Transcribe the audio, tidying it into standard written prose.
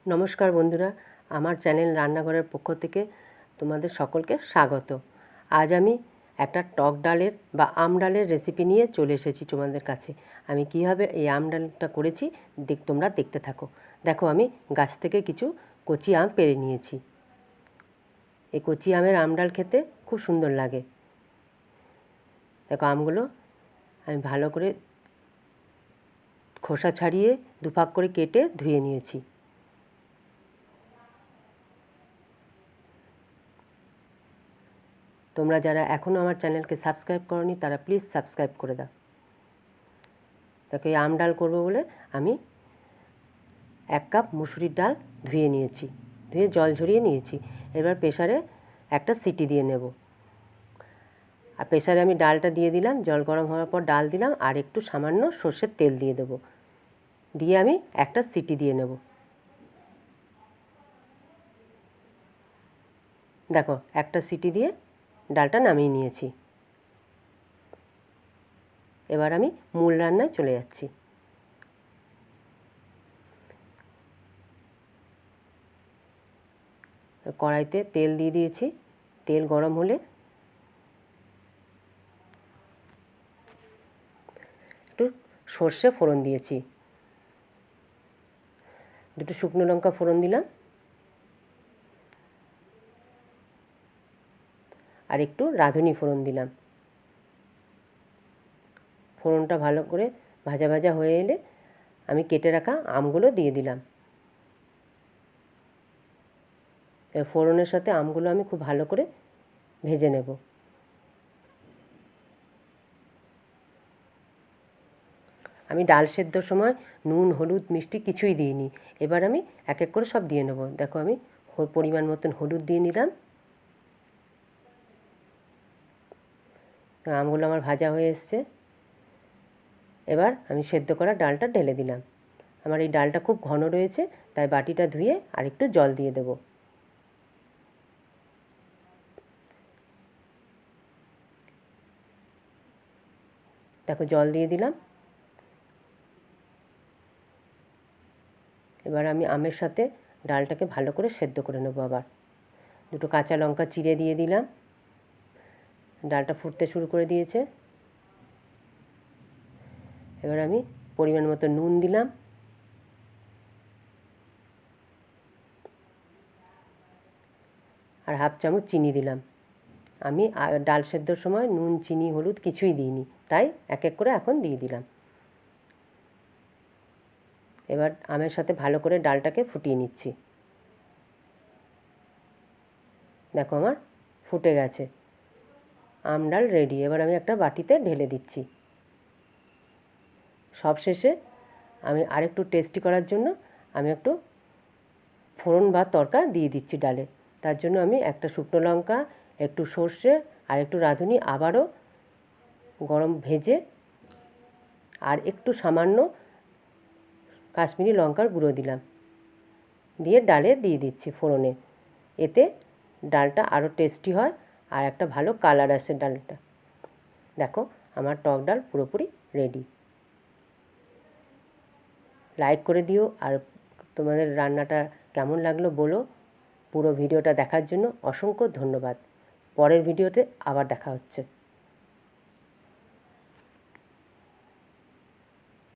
নমস্কার বন্ধুরা, আমার চ্যানেল রান্নাঘরের পক্ষ থেকে তোমাদের সকলকে স্বাগত। আজ আমি একটা টক ডালের বা আম ডালের রেসিপি নিয়ে চলে এসেছি তোমাদের কাছে। আমি কীভাবে এই আম ডালটা করেছি তোমরা দেখতে থাকো। দেখো, আমি গাছ থেকে কিছু কচি আম পেড়ে নিয়েছি। এই কচি আমের আম ডাল খেতে খুব সুন্দর লাগে। দেখো, আমগুলো আমি ভালো করে খোসা ছাড়িয়ে দুভাগ করে কেটে ধুয়ে নিয়েছি। তোমরা যারা এখনও আমার চ্যানেলকে সাবস্ক্রাইব করোনি তারা প্লিজ সাবস্ক্রাইব করে দাও। দেখো, এই আম ডাল করবো বলে আমি 1 কাপ মুসুরির ডাল ধুয়ে নিয়েছি, ধুয়ে জল ঝরিয়ে নিয়েছি। এবার প্রেসারে একটা সিটি দিয়ে নেব। আর প্রেসারে আমি ডালটা দিয়ে দিলাম, জল গরম হওয়ার পর ডাল দিলাম আর একটু সামান্য সর্ষের তেল দিয়ে দেবো, দিয়ে আমি একটা সিটি দিয়ে নেব। দেখো, একটা সিটি দিয়ে ডালটা নামিয়ে নিয়েছি। এবার আমি মূল রান্নায় চলে যাচ্ছি। কড়াইতে তেল দিয়ে দিয়েছি। তেল গরম হলে একটু সর্ষে ফোড়ন দিয়েছি, 2 শুকনো লঙ্কা ফোড়ন দিলাম, আর একটু রাঁধুনি ফোড়ন দিলাম। ফোড়নটা ভালো করে ভাজা ভাজা হয়ে এলে আমি কেটে রাখা আমগুলো দিয়ে দিলাম। ফোড়নের সাথে আমগুলো আমি খুব ভালো করে ভেজে নেব। আমি ডাল সেদ্ধর সময় নুন, হলুদ, মিষ্টি কিছুই দিইনি। এবার আমি এক এক করে সব দিয়ে নেব। দেখো, আমি পরিমাণ মতন হলুদ দিয়ে নিলাম। আমগুলো আমার ভাজা হয়ে এসছে। এবার আমি সেদ্ধ করা ডালটা ঢেলে দিলাম। আমার এই ডালটা খুব ঘন রয়েছে, তাই বাটিটা ধুয়ে আর একটু জল দিয়ে দেব। দেখো, জল দিয়ে দিলাম। এবার আমি আমের সাথে ডালটাকে ভালো করে সেদ্ধ করে নেব। আবার 2 কাঁচা লঙ্কা চিড়ে দিয়ে দিলাম। ডালটা ফুটতে শুরু করে দিয়েছে। এবার আমি পরিমাণ মতো নুন দিলাম, আর হাফ চামচ চিনি দিলাম। আমি ডাল সেদ্ধর সময় নুন, চিনি, হলুদ কিছুই দিইনি, তাই এক এক করে এখন দিয়ে দিলাম। এবার আমের সাথে ভালো করে ডালটাকে ফুটিয়ে নিচ্ছি। দেখো, আমার ফুটে গেছে, আম ডাল রেডি। এবার আমি একটা বাটিতে ঢেলে দিচ্ছি। সবশেষে আমি আরেকটু টেস্টি করার জন্য আমি একটু ফোড়ন বা তড়কা দিয়ে দিচ্ছি ডালে। তার জন্য আমি একটা শুকনো লঙ্কা, একটু সর্ষে আর একটু রাঁধুনি আবারও গরম ভেজে আর একটু সামান্য কাশ্মীরি লঙ্কার গুঁড়ো দিলাম, দিয়ে ডালে দিয়ে দিচ্ছি ফোড়নে। এতে ডালটা আরও টেস্টি হয় আর একটা ভালো কালার আসে ডালটা। দেখো, আমার টক ডাল পুরোপুরি রেডি। লাইক করে দিও, আর তোমাদের রান্নাটা কেমন লাগলো বলো। পুরো ভিডিওটা দেখার জন্য অসংখ্য ধন্যবাদ। পরের ভিডিওতে আবার দেখা হচ্ছে।